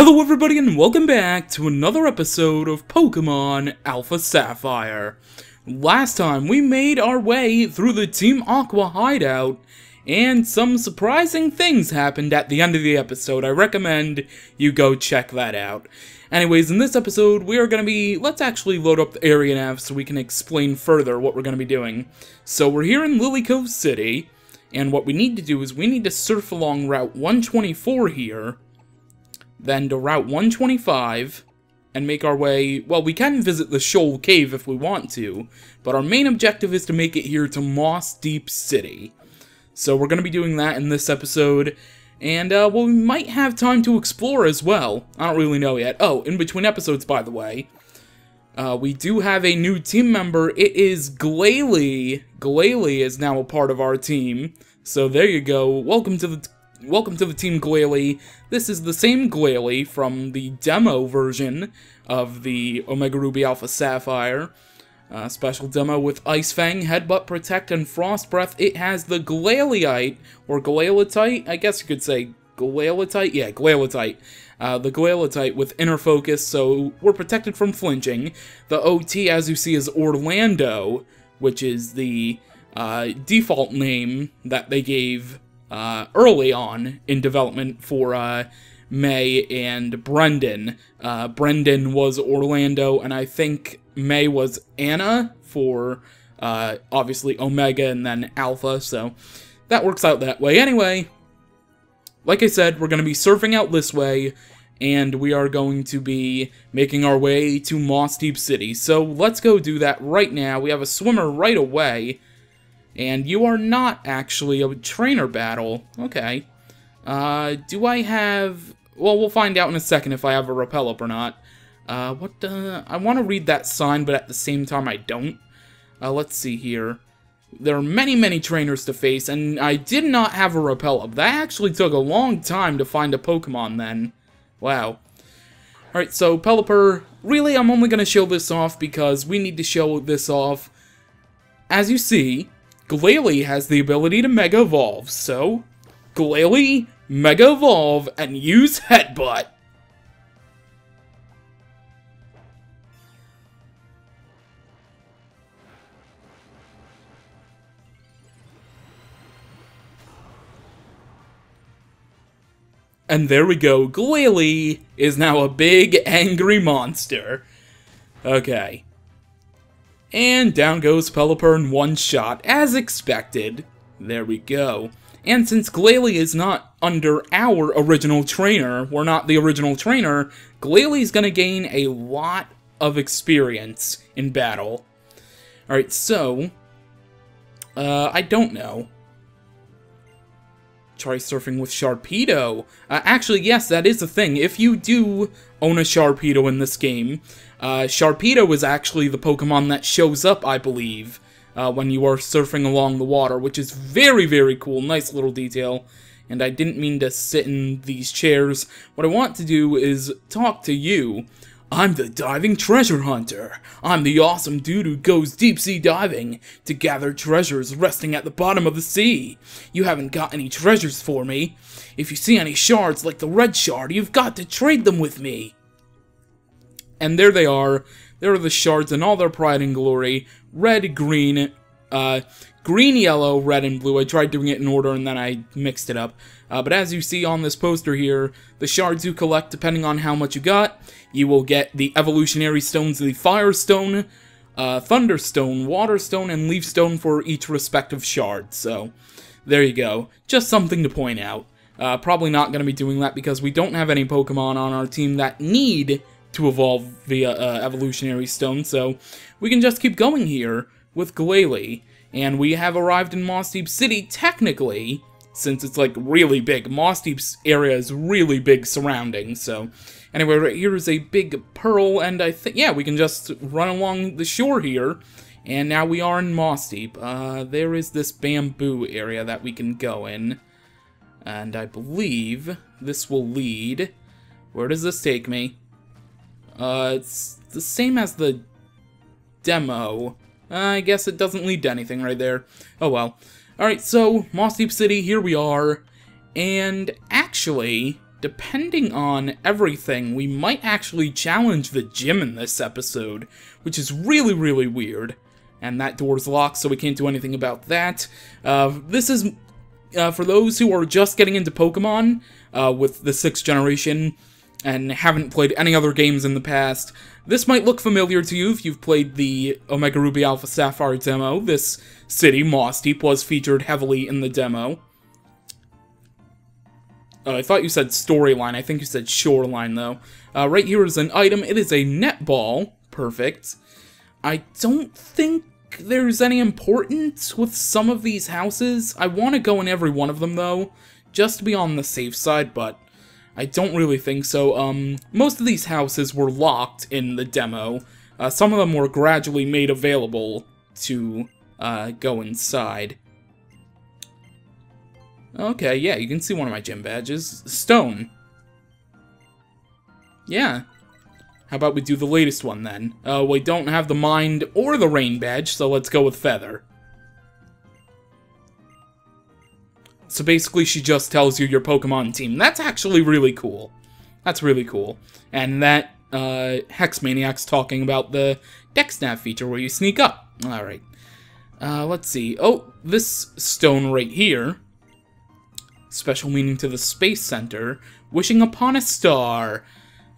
Hello everybody and welcome back to another episode of Pokémon AlphaSapphire. Last time we made our way through the Team Aqua hideout, and some surprising things happened at the end of the episode. I recommend you go check that out. Anyways, in this episode we are going to be, let's actually load up the area nav so we can explain further what we're going to be doing. So we're here in Lily Cove City, and what we need to do is we need to surf along Route 124 here, then to Route 125, and make our way, well, we can visit the Shoal Cave if we want to, but our main objective is to make it here to Mossdeep City. So we're going to be doing that in this episode, and, well, we might have time to explore as well. I don't really know yet. Oh, in between episodes, by the way, we do have a new team member. It is Glalie. Glalie is now a part of our team, so there you go. Welcome to the team, Glalie. This is the same Glalie from the demo version of the Omega Ruby AlphaSapphire. Special demo with Ice Fang, Headbutt, Protect, and Frost Breath. It has the Glalie, or Glaletite, I guess you could say Glaletite? Yeah, Glaletite. The Glaletite with Inner Focus, so we're protected from flinching. The OT, as you see, is Orlando, which is the default name that they gave early on in development for May and Brendan. Brendan was Orlando, and I think May was Anna for, obviously, Omega and then Alpha, so that works out that way. Anyway, like I said, we're going to be surfing out this way, and we are going to be making our way to Mossdeep City. So let's go do that right now. We have a swimmer right away. And you are not actually a trainer battle. Okay. Do I have... Well, we'll find out in a second if I have a repel up or not. I want to read that sign, but at the same time I don't. Let's see here. There are many, many trainers to face, and I did not have a repel up. That actually took a long time to find a Pokemon then. Wow. Alright, so Pelipper, really I'm only going to show this off because we need to show this off. As you see, Glalie has the ability to Mega Evolve, so Glalie, Mega Evolve, and use Headbutt. And there we go, Glalie is now a big, angry monster. Okay. And down goes Pelipper in one shot, as expected. There we go. And since Glalie is not under our original trainer, we're not the original trainer, Glalie's gonna gain a lot of experience in battle. Alright, so... I don't know. Try surfing with Sharpedo. Actually, yes, that is a thing. If you do own a Sharpedo in this game, Sharpedo is actually the Pokemon that shows up, I believe, when you are surfing along the water, which is very, very cool. Nice little detail. And I didn't mean to sit in these chairs. What I want to do is talk to you. I'm the diving treasure hunter. I'm the awesome dude who goes deep-sea diving to gather treasures resting at the bottom of the sea. You haven't got any treasures for me. If you see any shards like the red shard, you've got to trade them with me. And there they are. There are the shards in all their pride and glory. Red, green, green, yellow, red, and blue. I tried doing it in order and then I mixed it up. But as you see on this poster here, the shards you collect, depending on how much you got, you will get the evolutionary stones, the Fire Stone, Thunder Stone, Water Stone, and Leaf Stone for each respective shard. So, there you go. Just something to point out. Probably not going to be doing that because we don't have any Pokemon on our team that need to evolve via evolutionary stone, so we can just keep going here with Glalie. And we have arrived in Mossdeep City, technically, since it's like really big. Mossdeep's area is really big surrounding, so anyway, right here is a big pearl, and I think, yeah, we can just run along the shore here, and now we are in Mossdeep. There is this bamboo area that we can go in, and I believe this will lead, where does this take me? It's the same as the demo. I guess it doesn't lead to anything right there. Oh well. Alright, so, Mossdeep City, here we are. And actually, depending on everything, we might actually challenge the gym in this episode, which is really, really weird. And that door's locked, so we can't do anything about that. This is, for those who are just getting into Pokemon, with the 6th generation, and haven't played any other games in the past, this might look familiar to you if you've played the Omega Ruby Alpha Sapphire demo. This city, Mossdeep, was featured heavily in the demo. I thought you said storyline. I think you said shoreline, though. Right here is an item. It is a netball. Perfect. I don't think there's any importance with some of these houses. I want to go in every one of them, though, just to be on the safe side, but I don't really think so. Most of these houses were locked in the demo. Some of them were gradually made available to go inside. Okay, yeah, you can see one of my gym badges. Stone. Yeah. How about we do the latest one, then? We don't have the Mind or the Rain badge, so let's go with Feather. So basically, she just tells you your Pokemon team. That's actually really cool. That's really cool. And that, Hex Maniac's talking about the DexNav feature where you sneak up. Alright. Let's see. Oh, this stone right here. Special meaning to the Space Center. Wishing upon a star.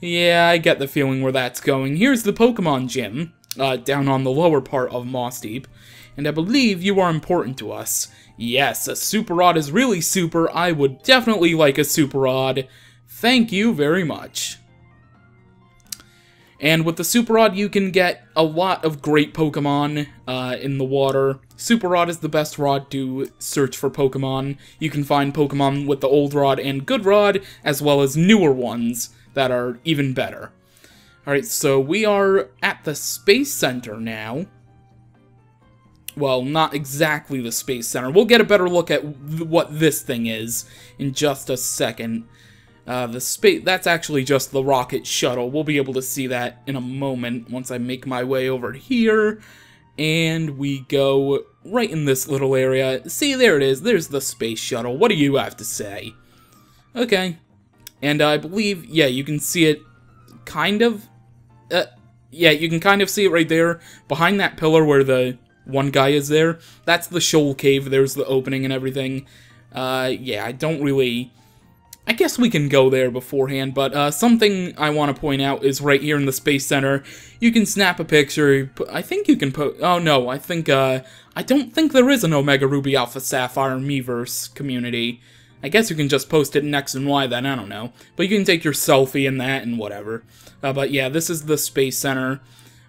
Yeah, I get the feeling where that's going. Here's the Pokemon Gym, down on the lower part of Mossdeep. And I believe you are important to us. Yes, a Super Rod is really super. I would definitely like a Super Rod. Thank you very much. And with the Super Rod, you can get a lot of great Pokemon in the water. Super Rod is the best rod to search for Pokemon. You can find Pokemon with the old rod and good rod, as well as newer ones that are even better. Alright, so we are at the Space Center now. Well, not exactly the Space Center. We'll get a better look at what this thing is in just a second. That's actually just the rocket shuttle. We'll be able to see that in a moment once I make my way over here. And we go right in this little area. See, there it is. There's the space shuttle. What do you have to say? Okay. And I believe, yeah, you can see it kind of. Yeah, you can kind of see it right there. Behind that pillar where the one guy is there. That's the shoal cave. There's the opening and everything. Yeah, I don't really. I guess we can go there beforehand, but something I want to point out is right here in the Space Center, you can snap a picture. I think you can oh no, I think, I don't think there is an Omega Ruby Alpha Sapphire Miiverse community. I guess you can just post it in X and Y then, I don't know. But you can take your selfie in that and whatever. But yeah, this is the Space Center.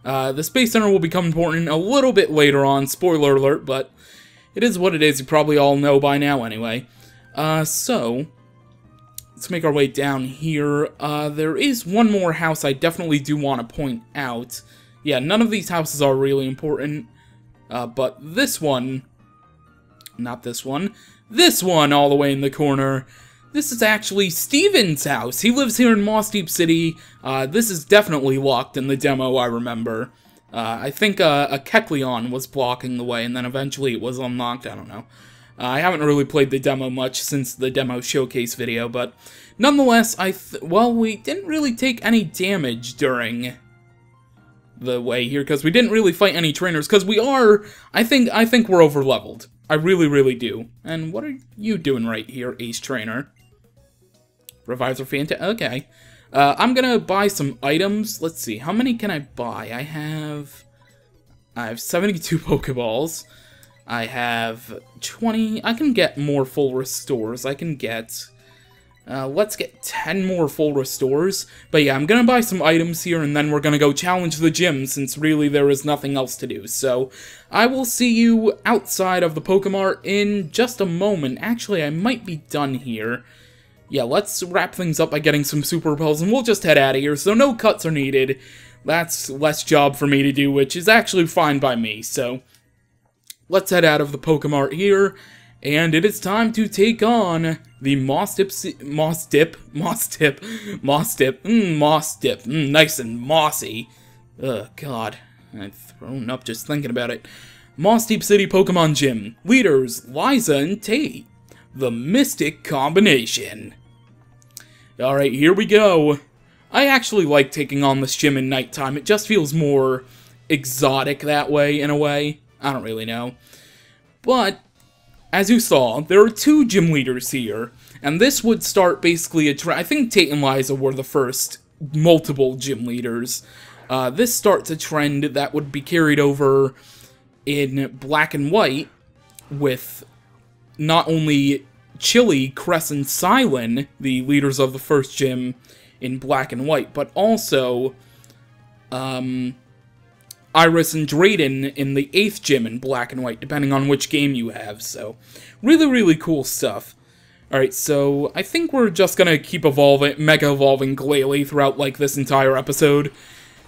The Space Center will become important a little bit later on, spoiler alert, but it is what it is. You probably all know by now anyway. So let's make our way down here. There is one more house I definitely do want to point out. Yeah, none of these houses are really important. But this one, not this one, this one all the way in the corner, this is actually Steven's house. He lives here in Mossdeep City. This is definitely locked in the demo, I remember. I think a Kecleon was blocking the way, and then eventually it was unlocked, I don't know. I haven't really played the demo much since the demo showcase video, but nonetheless, well, we didn't really take any damage during the way here, because we didn't really fight any trainers, because we are, I think we're over-leveled. I really, really do. And what are you doing right here, Ace Trainer? Revives Fanta? Okay. I'm gonna buy some items. Let's see, how many can I buy? I have 72 Pokeballs. I have 20, I can get more full restores, I can get, let's get 10 more full restores, but yeah, I'm gonna buy some items here, and then we're gonna go challenge the gym, since really there is nothing else to do, so I will see you outside of the Pokemart in just a moment. Actually, I might be done here. Yeah, let's wrap things up by getting some Super Repels, and we'll just head out of here, so no cuts are needed. That's less job for me to do, which is actually fine by me, so let's head out of the Pokemart here, and it is time to take on the Mossdeep, nice and mossy. Ugh, God, I'm thrown up just thinking about it. Mossdeep City Pokémon Gym, leaders Liza and Tate, the Mystic Combination. Alright, here we go. I actually like taking on this gym in nighttime. It just feels more exotic that way, in a way. I don't really know. But, as you saw, there are 2 gym leaders here. And this would start basically a trend. I think Tate and Liza were the first multiple gym leaders. This starts a trend that would be carried over in Black and White with not only Chili, Cress, and Silent, the leaders of the first gym in Black and White, but also Iris and Drayden in the 8th gym in Black and White, depending on which game you have. So, really, really cool stuff. Alright, so I think we're just gonna keep mega evolving Glalie throughout, like, this entire episode,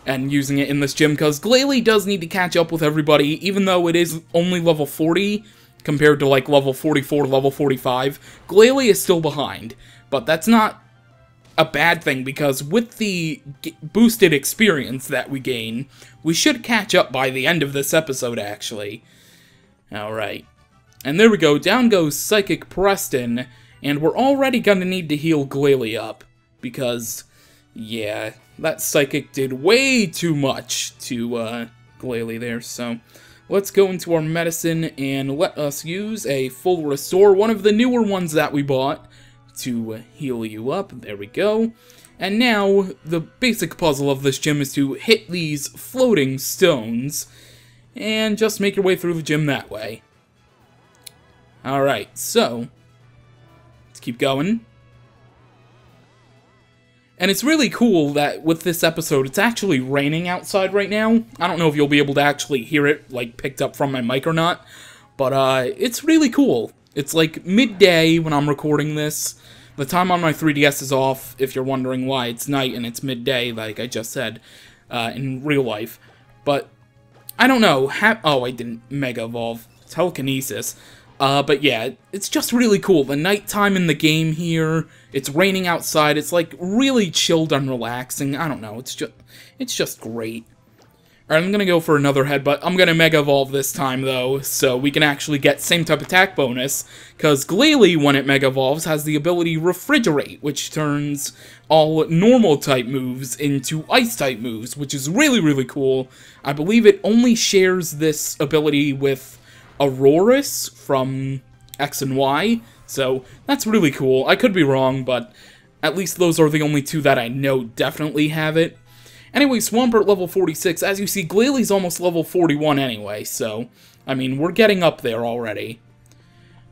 and using it in this gym, because Glalie does need to catch up with everybody, even though it is only level 40, compared to, like, level 44, level 45. Glalie is still behind, but that's not a bad thing, because with the boosted experience that we gain, we should catch up by the end of this episode, actually. Alright. And there we go, down goes Psychic Preston, and we're already gonna need to heal Glalie up, because, yeah, that Psychic did way too much to, Glalie there, so let's go into our medicine and let us use a full restore, one of the newer ones that we bought, to heal you up. There we go. And now, the basic puzzle of this gym is to hit these floating stones, and just make your way through the gym that way. Alright, so let's keep going. And it's really cool that with this episode, it's actually raining outside right now. I don't know if you'll be able to actually hear it, like, picked up from my mic or not, but it's really cool. It's like midday when I'm recording this. The time on my 3DS is off, if you're wondering why it's night and it's midday, like I just said, in real life. But, I don't know. Oh, I didn't Mega Evolve. Telekinesis. But yeah, it's just really cool. The nighttime in the game here, it's raining outside, it's like really chilled and relaxing. I don't know, it's just great. Alright, I'm gonna go for another headbutt. I'm gonna Mega Evolve this time though, so we can actually get same type attack bonus, because Glalie, when it Mega Evolves, has the ability Refrigerate, which turns all normal type moves into ice type moves, which is really, really cool. I believe it only shares this ability with Aurorus from X and Y, so that's really cool. I could be wrong, but at least those are the only 2 that I know definitely have it. Anyway, Swampert level 46. As you see, Glalie's almost level 41 anyway, so, I mean, we're getting up there already.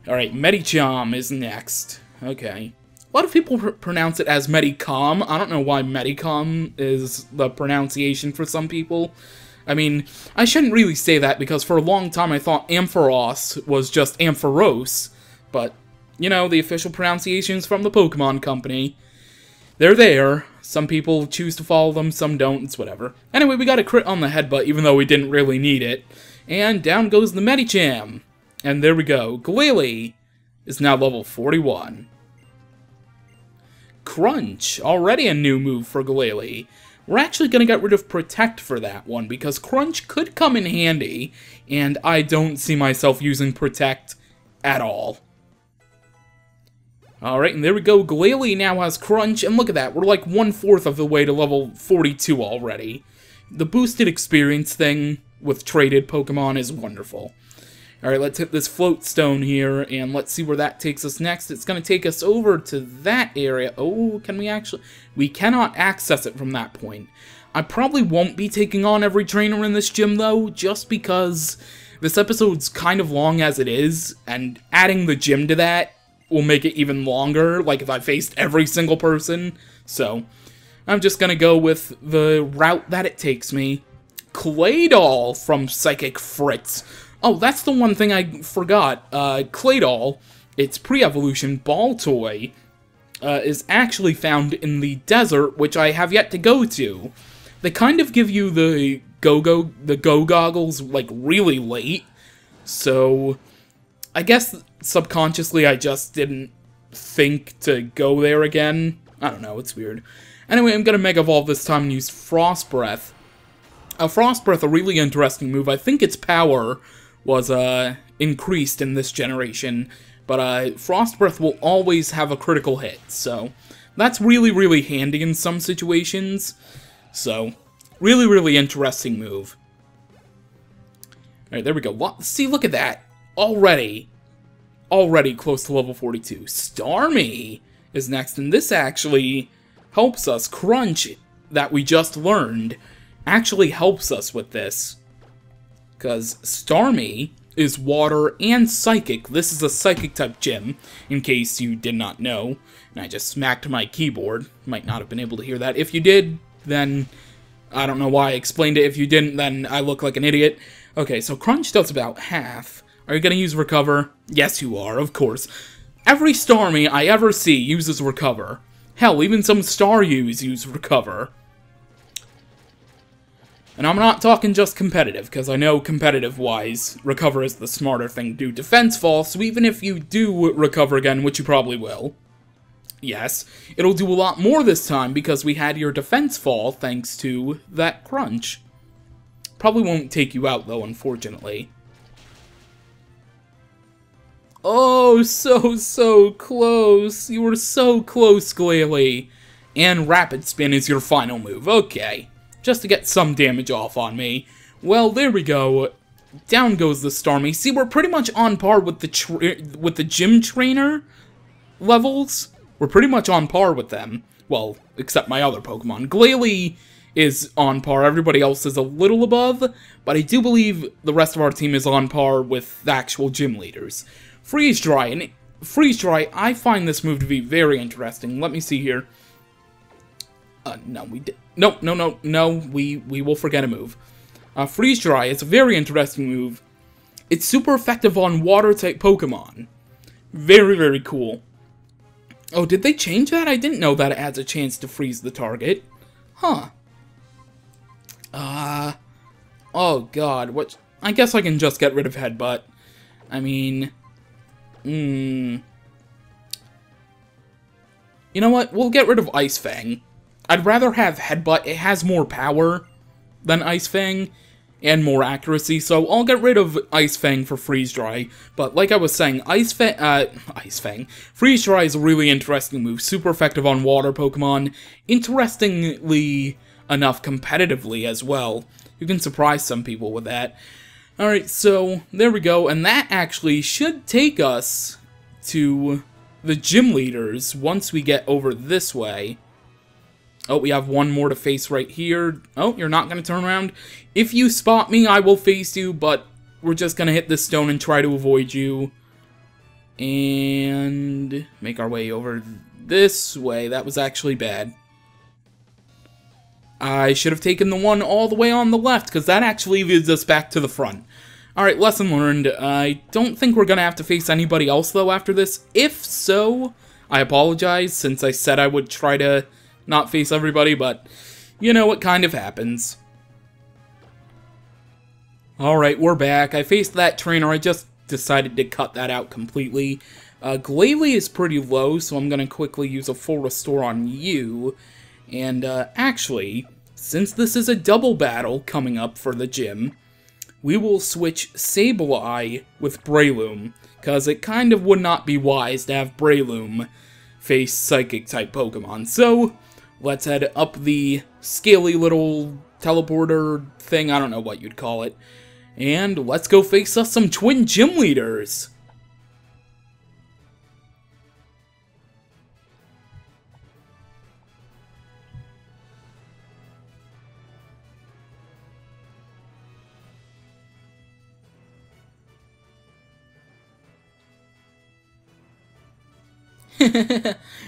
Alright, Medicham is next. Okay. A lot of people pronounce it as Medicom. I don't know why Medicom is the pronunciation for some people. I mean, I shouldn't really say that, because for a long time I thought Ampharos was just Ampharos, but, you know, the official pronunciations from the Pokemon Company, they're there. Some people choose to follow them, some don't, it's whatever. Anyway, we got a crit on the headbutt, even though we didn't really need it, and down goes the Medicham. And there we go, Glalie is now level 41. Crunch, already a new move for Glalie. We're actually going to get rid of Protect for that one, because Crunch could come in handy, and I don't see myself using Protect at all. Alright, and there we go, Glalie now has Crunch, and look at that, we're like 1/4 of the way to level 42 already. The boosted experience thing with traded Pokemon is wonderful. Alright, let's hit this float stone here, and let's see where that takes us next. It's going to take us over to that area. Oh, can we actually? We cannot access it from that point. I probably won't be taking on every trainer in this gym, though, just because this episode's kind of long as it is, and adding the gym to that will make it even longer, like if I faced every single person. So, I'm just going to go with the route that it takes me. Claydol from Psychic Fritz. Oh, that's the one thing I forgot. Claydol, its pre-evolution Baltoy, is actually found in the desert, which I have yet to go to. They kind of give you the go goggles, like, really late, so I guess subconsciously I just didn't think to go there again. I don't know, it's weird. Anyway, I'm gonna Mega Evolve this time and use Frost Breath. Frost Breath, a really interesting move. I think its power was increased in this generation, but Frost Breath will always have a critical hit, so That's really, really handy in some situations. So, really, really interesting move. Alright, there we go. See, look at that. Already close to level 42. Starmie is next, and this actually helps us. Crunch, that we just learned, actually helps us with this. Because Starmie is water and psychic. This is a psychic type gym, in case you did not know. And I just smacked my keyboard. Might not have been able to hear that. If you did, then I don't know why I explained it. If you didn't, then I look like an idiot. Okay, so Crunch does about half. Are you going to use Recover? Yes, you are, of course. Every Starmie I ever see uses Recover. Hell, even some Staryus use Recover. And I'm not talking just competitive, because I know competitive-wise, Recover is the smarter thing to do. Defense Fall, so even if you do Recover again, which you probably will, yes, it'll do a lot more this time, because we had your Defense Fall thanks to that Crunch. Probably won't take you out, though, unfortunately. Oh, so close. You were so close, Glalie. And Rapid Spin is your final move. Okay. Just to get some damage off on me. Well, there we go. Down goes the Starmie. See, we're pretty much on par with the gym trainer levels. We're pretty much on par with them. Well, except my other Pokemon. Glalie is on par. Everybody else is a little above. But I do believe the rest of our team is on par with the actual gym leaders. Freeze Dry. And Freeze Dry, I find this move to be very interesting. Let me see here. No, we did. No, we will forget a move. Freeze Dry is a very interesting move. It's super effective on water-type Pokemon. Very, very cool. Oh, did they change that? I didn't know that it has a chance to freeze the target. Huh. Oh god, what? I guess I can just get rid of Headbutt. I mean... You know what? We'll get rid of Ice Fang. I'd rather have Headbutt. It has more power than Ice Fang and more accuracy, so I'll get rid of Ice Fang for Freeze Dry. But like I was saying, Freeze Dry is a really interesting move, super effective on water Pokemon, interestingly enough competitively as well. You can surprise some people with that. Alright, so there we go, and that actually should take us to the gym leaders once we get over this way. Oh, we have one more to face right here. Oh, you're not going to turn around? If you spot me, I will face you, but we're just going to hit this stone and try to avoid you. And make our way over this way. That was actually bad. I should have taken the one all the way on the left, because that actually leads us back to the front. Alright, lesson learned. I don't think we're going to have to face anybody else, though, after this. If so, I apologize, since I said I would try to not face everybody, but you know, it kind of happens. Alright, we're back. I faced that trainer. I just decided to cut that out completely. Glalie is pretty low, so I'm going to quickly use a full restore on you. And actually, since this is a double battle coming up for the gym, we will switch Sableye with Breloom, because it kind of would not be wise to have Breloom face Psychic-type Pokemon. So, let's head up the scaly little teleporter thing, I don't know what you'd call it, and let's go face us some twin gym leaders!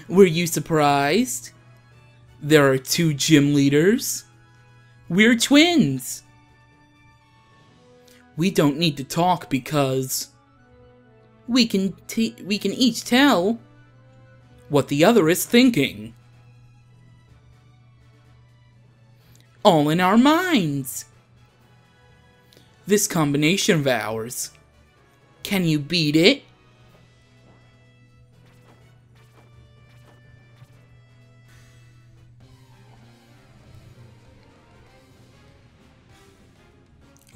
Were you surprised? There are two gym leaders. We're twins. We don't need to talk because we can each tell what the other is thinking. All in our minds. This combination of ours. Can you beat it?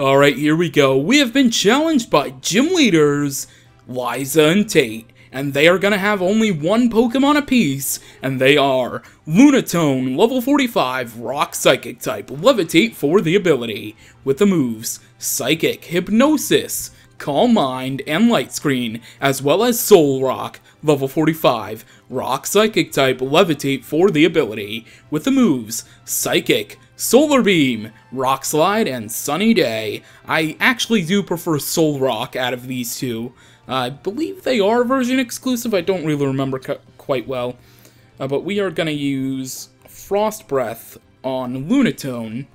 Alright, here we go. We have been challenged by gym leaders Liza and Tate, and they are going to have only one Pokemon apiece, and they are Lunatone, level 45, Rock Psychic type, Levitate for the ability, with the moves Psychic, Hypnosis, Calm Mind, and Light Screen, as well as Soul Rock, level 45, Rock Psychic type, Levitate for the ability, with the moves Psychic, Solar Beam, Rock Slide, and Sunny Day. I actually do prefer Soul Rock out of these two. I believe they are version exclusive, I don't really remember quite well. But we are going to use Frost Breath on Lunatone,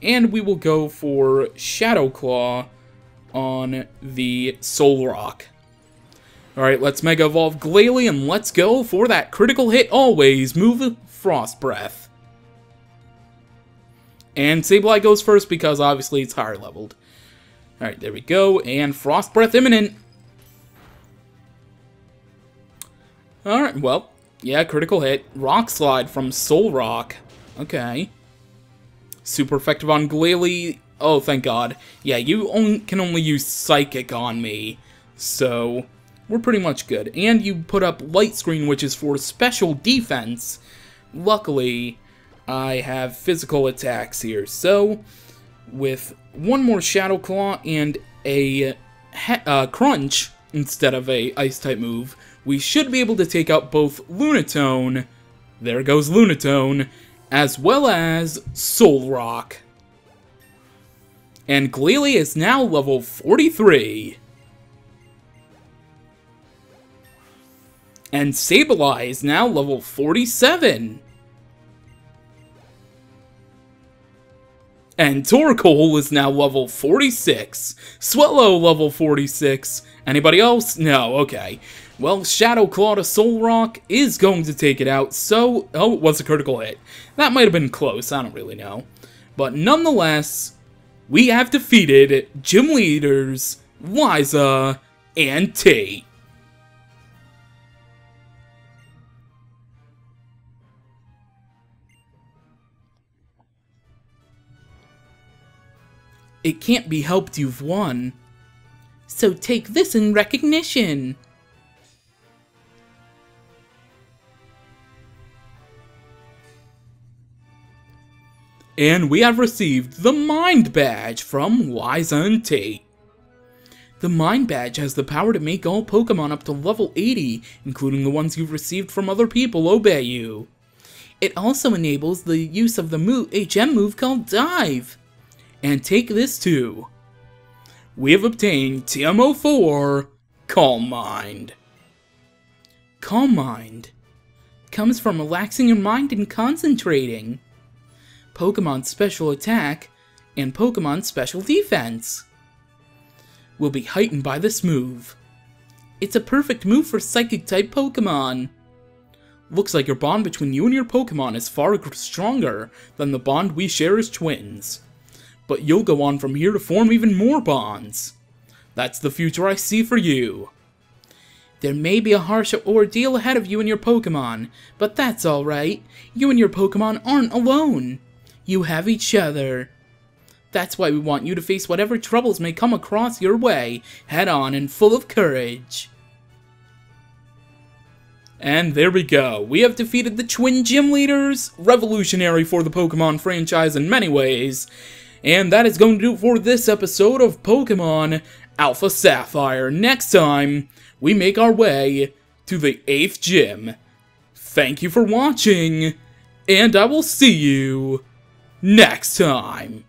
and we will go for Shadow Claw on the Soul Rock. Alright, let's Mega Evolve Glalie, and let's go for that critical hit always, move Frost Breath. And Sableye goes first because obviously it's higher leveled. Alright, there we go, and Frost Breath imminent. Alright, well, yeah, critical hit. Rock Slide from Soul Rock. Okay. Super effective on Glalie. Oh, thank God. Yeah, you can only use Psychic on me, so we're pretty much good. And you put up Light Screen, which is for special defense. Luckily, I have physical attacks here, so with one more Shadow Claw and a Crunch instead of a Ice-type move, we should be able to take out both Lunatone, there goes Lunatone, as well as Soul Rock. And Glalie is now level 43. And Sableye is now level 47. And Torkoal is now level 46. Swellow level 46. Anybody else? No, okay. Well, Shadow Claw to Soul Rock is going to take it out, so... Oh, it was a critical hit. That might have been close, I don't really know. But nonetheless, we have defeated Gym Leaders Liza and Tate. It can't be helped you've won. So take this in recognition. And we have received the Mind Badge from Liza and Tate. The Mind Badge has the power to make all Pokemon up to level 80, including the ones you've received from other people, obey you. It also enables the use of the HM move called Dive. And take this too. We have obtained TM04, Calm Mind. Calm Mind comes from relaxing your mind and concentrating. Pokemon Special Attack and Pokemon Special Defense will be heightened by this move. It's a perfect move for Psychic-type Pokemon. Looks like your bond between you and your Pokemon is far stronger than the bond we share as twins. But you'll go on from here to form even more bonds. That's the future I see for you. There may be a harsh ordeal ahead of you and your Pokemon, but that's alright. You and your Pokemon aren't alone. You have each other. That's why we want you to face whatever troubles may come across your way, head-on and full of courage. And there we go. We have defeated the Twin Gym Leaders, revolutionary for the Pokemon franchise in many ways. And that is going to do it for this episode of Pokémon AlphaSapphire. Next time, we make our way to the 8th gym. Thank you for watching, and I will see you next time.